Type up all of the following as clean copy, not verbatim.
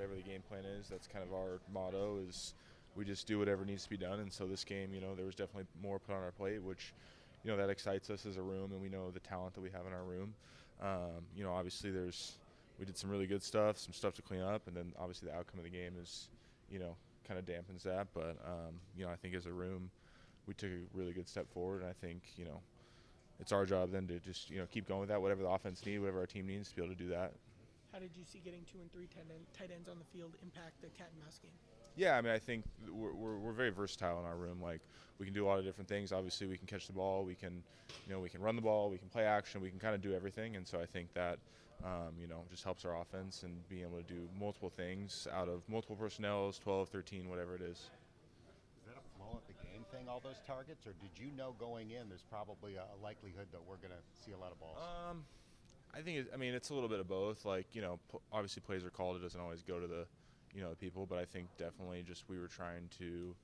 whatever the game plan is. That's kind of our motto is we just do whatever needs to be done. And so this game, there was definitely more put on our plate, which, that excites us as a room, and we know the talent that we have in our room. Obviously we did some really good stuff, some stuff to clean up, and then obviously the outcome of the game is, kind of dampens that. But, I think as a room, we took a really good step forward, and I think, it's our job then to just, keep going with that, whatever the offense needs, whatever our team needs to be able to do that. How did you see getting 2 and 3 tight ends on the field impact the cat and mouse game? Yeah, I think we're very versatile in our room. Like, we can do a lot of different things. Obviously, we can catch the ball, we can run the ball, we can play action, we can kind of do everything. And so I think that just helps our offense and being able to do multiple things out of multiple personnels, 12, 13, whatever it is. Is that a flow of the game thing, all those targets, or did you know going in there's probably a likelihood that we're going to see a lot of balls? I think it's a little bit of both. Like, obviously plays are called. It doesn't always go to the people, but I think definitely just we were trying to,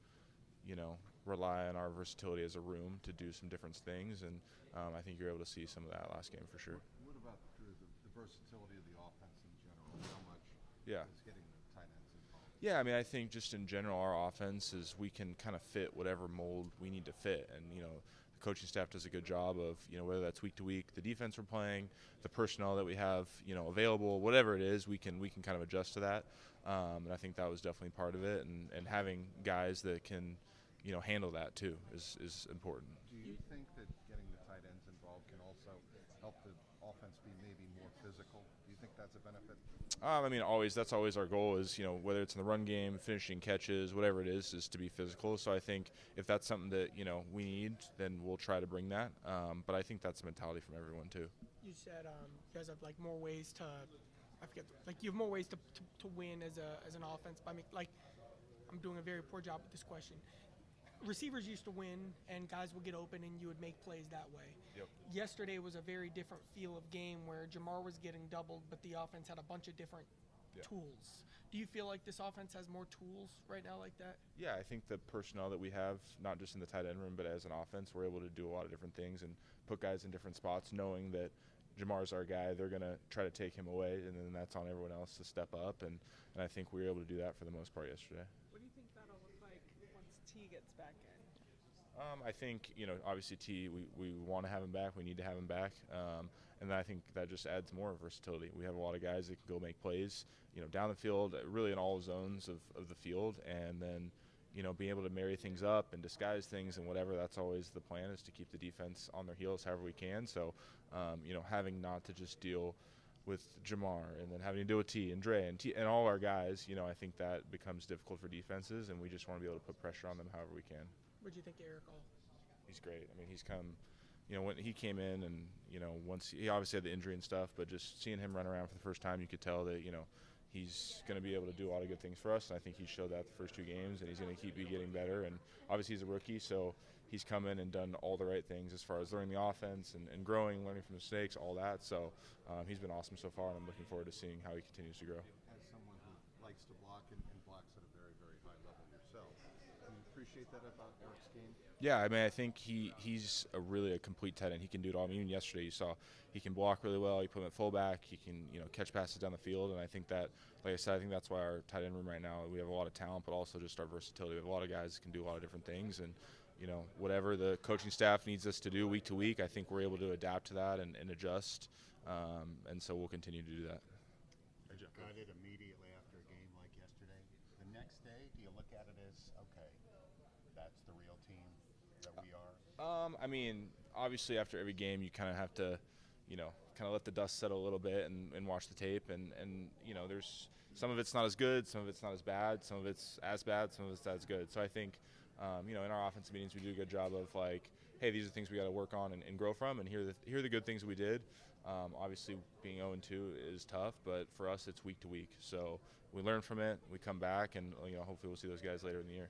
rely on our versatility as a room to do some different things, and I think you're able to see some of that last game for sure. What about the versatility of the offense in general? How much is getting the tight ends involved? Yeah, I think just in general our offense is we can kind of fit whatever mold we need to fit, and the coaching staff does a good job of whether that's week to week, the defense we're playing, the personnel that we have available, whatever it is, we can kind of adjust to that. And I think that was definitely part of it, and having guys that can handle that too is important. Do you think that getting the tight ends involved can also help the offense be maybe more physical? Do you think that's a benefit? That's always our goal is, whether it's in the run game, finishing catches, whatever it is to be physical. So I think if that's something that, we need, then we'll try to bring that. But I think that's a mentality from everyone too. You said you guys have more ways to, you have more ways to win as an offense. But I'm doing a very poor job with this question. Receivers used to win, and guys would get open, and you would make plays that way. Yep. Yesterday was a very different feel of game where Jamar was getting doubled, but the offense had a bunch of different tools. Do you feel like this offense has more tools right now like that? Yeah, I think the personnel that we have, not just in the tight end room, but as an offense, we're able to do a lot of different things and put guys in different spots, knowing that Jamar's our guy. They're going to try to take him away, and then that's on everyone else to step up. And I think we were able to do that for the most part yesterday. What do you think that'll look like once T gets back in? I think, obviously T, we want to have him back. We need to have him back. And I think that just adds more versatility. We have a lot of guys that can go make plays, down the field, really in all zones of the field. And then, being able to marry things up and disguise things and whatever, that's always the plan, is to keep the defense on their heels however we can. So, having not to just deal with Jamar and then having to deal with T and Dre and all our guys, I think that becomes difficult for defenses, and we just want to be able to put pressure on them however we can. What do you think, Eric? He's great. He's come, when he came in and, once he obviously had the injury and stuff, but just seeing him run around for the first time, you could tell that, he's going to be able to do a lot of good things for us. And I think he showed that the first 2 games, and he's going to keep getting better. And obviously he's a rookie, so he's come in and done all the right things as far as learning the offense and growing, learning from mistakes, all that. So he's been awesome so far, and I'm looking forward to seeing how he continues to grow. As someone who likes to block and blocks at a very, very high level yourself, do you appreciate that about Eric's game? Yeah, I think he's really a complete tight end. He can do it all. Even yesterday you saw he can block really well. You put him at fullback. He can catch passes down the field, and I think that, like I said, I think that's why our tight end room right now, we have a lot of talent, but also just our versatility. We have a lot of guys that can do a lot of different things, and whatever the coaching staff needs us to do week to week, I think we're able to adapt to that and adjust, and so we'll continue to do that. Got it immediately after a game like yesterday. The next day, do you look at it as, okay, that's the real team that we are? Obviously after every game you kind of have to, kind of let the dust settle a little bit and watch the tape, and there's some of it's not as good, some of it's not as bad, some of it's as bad, some of it's as good. So I think, in our offensive meetings we do a good job of hey, these are things we got to work on and grow from, and here are the good things we did. Obviously being 0-2 is tough, but for us it's week to week. So we learn from it, we come back, and hopefully we'll see those guys later in the year.